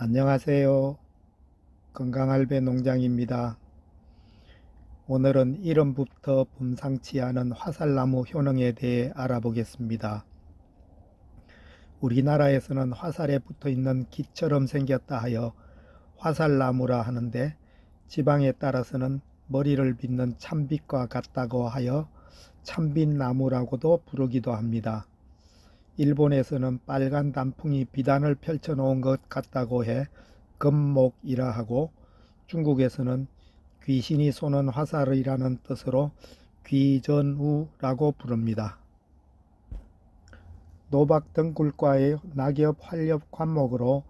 안녕하세요. 건강할배 농장입니다. 오늘은 이름부터 범상치 않은 화살나무 효능에 대해 알아보겠습니다. 우리나라에서는 화살에 붙어있는 기처럼 생겼다 하여 화살나무라 하는데, 지방에 따라서는 머리를 빗는 참빗과 같다고 하여 참빗나무라고도 부르기도 합니다. 일본에서는 빨간 단풍이 비단을 펼쳐 놓은 것 같다고 해 금목이라 하고, 중국에서는 귀신이 쏘는 화살이라는 뜻으로 귀전우라고 부릅니다. 노박 등굴과의 낙엽 활렵 관목으로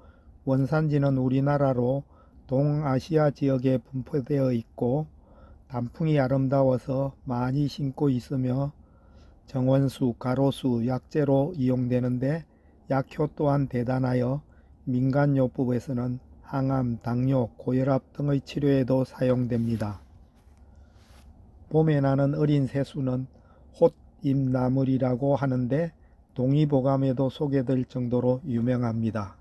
원산지는 우리나라로 동아시아 지역에 분포되어 있고, 단풍이 아름다워서 많이 심고 있으며 정원수, 가로수, 약재로 이용되는데, 약효 또한 대단하여 민간요법에서는 항암, 당뇨, 고혈압 등의 치료에도 사용됩니다. 봄에 나는 어린 새수는 홑잎나물이라고 하는데, 동의보감에도 소개될 정도로 유명합니다.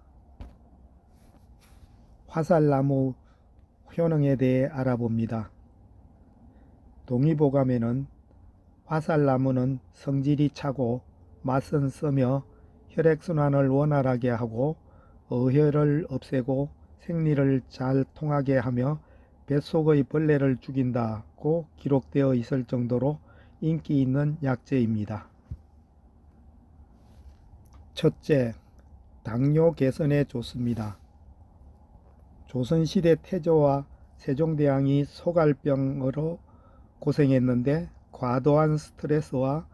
화살나무 효능에 대해 알아봅니다. 동의보감에는 화살나무는 성질이 차고 맛은 쓰며 혈액순환을 원활하게 하고 어혈을 없애고 생리를 잘 통하게 하며 뱃속의 벌레를 죽인다고 기록되어 있을 정도로 인기 있는 약재입니다. 첫째, 당뇨 개선에 좋습니다. 조선시대 태조와 세종대왕이 소갈병으로 고생했는데, 과도한 스트레스와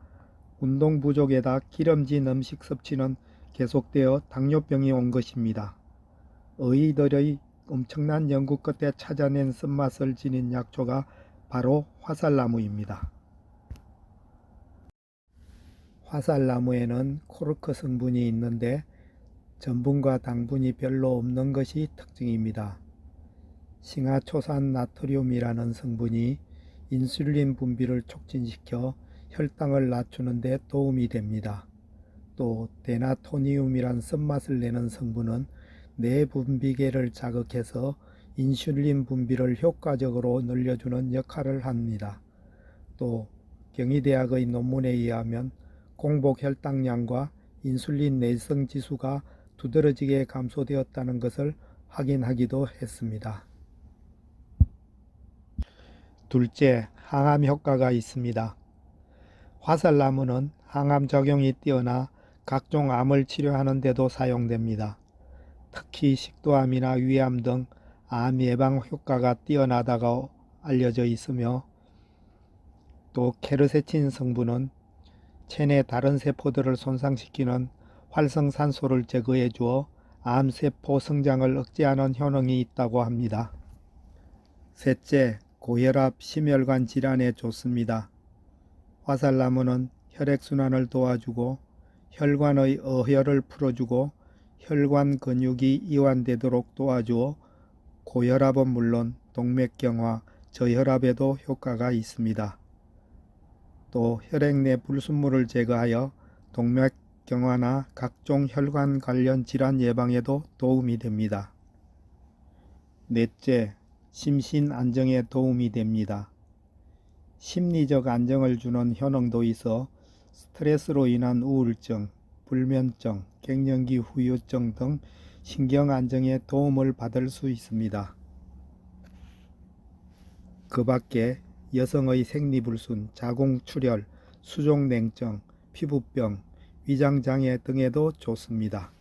운동 부족에다 기름진 음식 섭취는 계속되어 당뇨병이 온 것입니다. 의의들의 엄청난 연구 끝에 찾아낸 쓴맛을 지닌 약초가 바로 화살나무입니다. 화살나무에는 코르크 성분이 있는데, 전분과 당분이 별로 없는 것이 특징입니다. 싱아초산 나트륨이라는 성분이 인슐린 분비를 촉진시켜 혈당을 낮추는 데 도움이 됩니다. 또 데나토니움이란 쓴맛을 내는 성분은 뇌 분비계를 자극해서 인슐린 분비를 효과적으로 늘려주는 역할을 합니다. 또 경희대학의 논문에 의하면 공복 혈당량과 인슐린 내성 지수가 두드러지게 감소되었다는 것을 확인하기도 했습니다. 둘째, 항암 효과가 있습니다. 화살나무는 항암 작용이 뛰어나 각종 암을 치료하는 데도 사용됩니다. 특히 식도암이나 위암 등 암 예방 효과가 뛰어나다고 알려져 있으며, 또 케르세친 성분은 체내 다른 세포들을 손상시키는 활성산소를 제거해 주어 암세포 성장을 억제하는 효능이 있다고 합니다. 셋째, 고혈압, 심혈관 질환에 좋습니다. 화살나무는 혈액순환을 도와주고 혈관의 어혈을 풀어주고 혈관 근육이 이완되도록 도와주어 고혈압은 물론 동맥경화, 저혈압에도 효과가 있습니다. 또 혈액 내 불순물을 제거하여 동맥경화나 각종 혈관 관련 질환 예방에도 도움이 됩니다. 넷째, 심신 안정에 도움이 됩니다. 심리적 안정을 주는 효능도 있어 스트레스로 인한 우울증, 불면증, 갱년기 후유증 등 신경 안정에 도움을 받을 수 있습니다. 그 밖에 여성의 생리불순, 자궁출혈, 수족냉증, 피부병, 위장장애 등에도 좋습니다.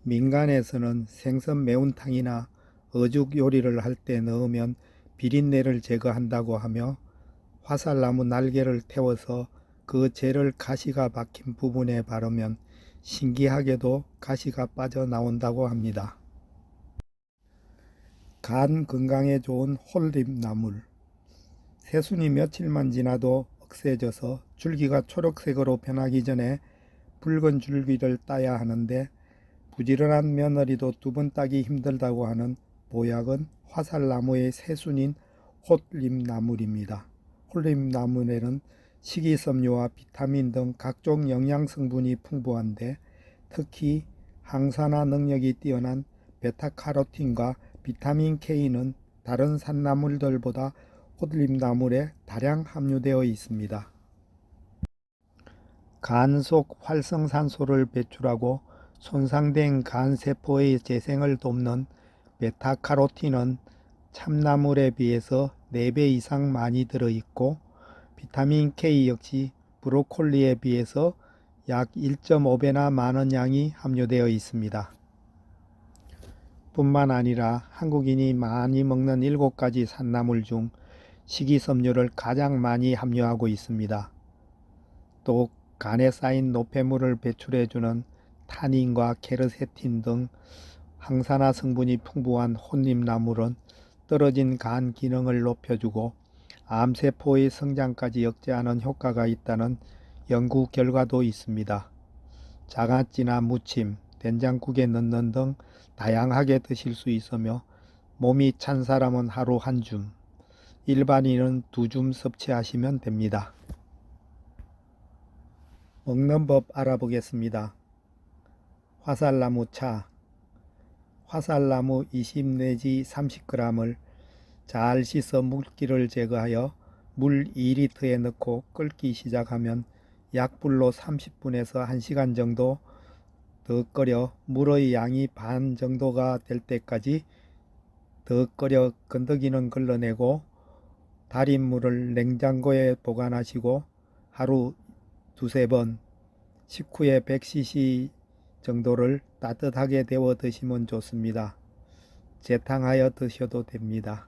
민간에서는 생선 매운탕이나 어죽 요리를 할 때 넣으면 비린내를 제거한다고 하며, 화살나무 날개를 태워서 그 재를 가시가 박힌 부분에 바르면 신기하게도 가시가 빠져나온다고 합니다. 간 건강에 좋은 홀잎나물. 새순이 며칠만 지나도 억세져서 줄기가 초록색으로 변하기 전에 붉은 줄기를 따야 하는데, 부지런한 며느리도 2번 따기 힘들다고 하는 보약은 화살나무의 새순인 홀잎나물입니다. 홀잎나물에는 식이섬유와 비타민 등 각종 영양성분이 풍부한데, 특히 항산화 능력이 뛰어난 베타카로틴과 비타민 K는 다른 산나물들보다 꽃잎나물에 다량 함유되어 있습니다. 간 속 활성산소를 배출하고 손상된 간 세포의 재생을 돕는 베타카로틴은 참나물에 비해서 4배 이상 많이 들어있고, 비타민 K 역시 브로콜리에 비해서 약 1.5배나 많은 양이 함유되어 있습니다. 뿐만 아니라 한국인이 많이 먹는 7가지 산나물 중 식이섬유를 가장 많이 함유하고 있습니다. 또 간에 쌓인 노폐물을 배출해주는 타닌과 케르세틴 등 항산화 성분이 풍부한 혼잎나물은 떨어진 간 기능을 높여주고 암세포의 성장까지 억제하는 효과가 있다는 연구 결과도 있습니다. 장아찌나 무침, 된장국에 넣는 등 다양하게 드실 수 있으며 몸이 찬 사람은 하루 1줌, 일반인은 2줌 섭취하시면 됩니다. 먹는 법 알아보겠습니다. 화살나무 차. 화살나무 20 내지 30g을 잘 씻어 물기를 제거하여 물 2리터에 넣고 끓기 시작하면 약불로 30분에서 1시간 정도 더 끓여 물의 양이 반 정도가 될 때까지 더 끓여 건더기는 걸러내고 달인 물을 냉장고에 보관하시고 하루 2~3번, 식후에 100cc 정도를 따뜻하게 데워 드시면 좋습니다. 재탕하여 드셔도 됩니다.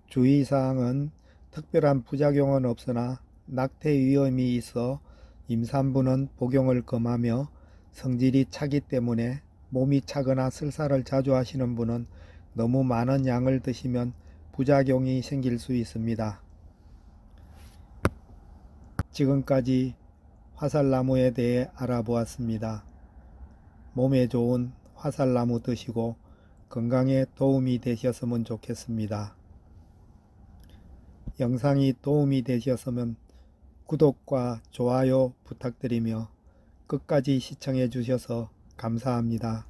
주의사항은 특별한 부작용은 없으나 낙태 위험이 있어 임산부는 복용을 금하며 성질이 차기 때문에 몸이 차거나 설사를 자주 하시는 분은 너무 많은 양을 드시면 부작용이 생길 수 있습니다. 지금까지 화살나무에 대해 알아보았습니다. 몸에 좋은 화살나무 드시고 건강에 도움이 되셨으면 좋겠습니다. 영상이 도움이 되셨으면 구독과 좋아요 부탁드리며 끝까지 시청해 주셔서 감사합니다.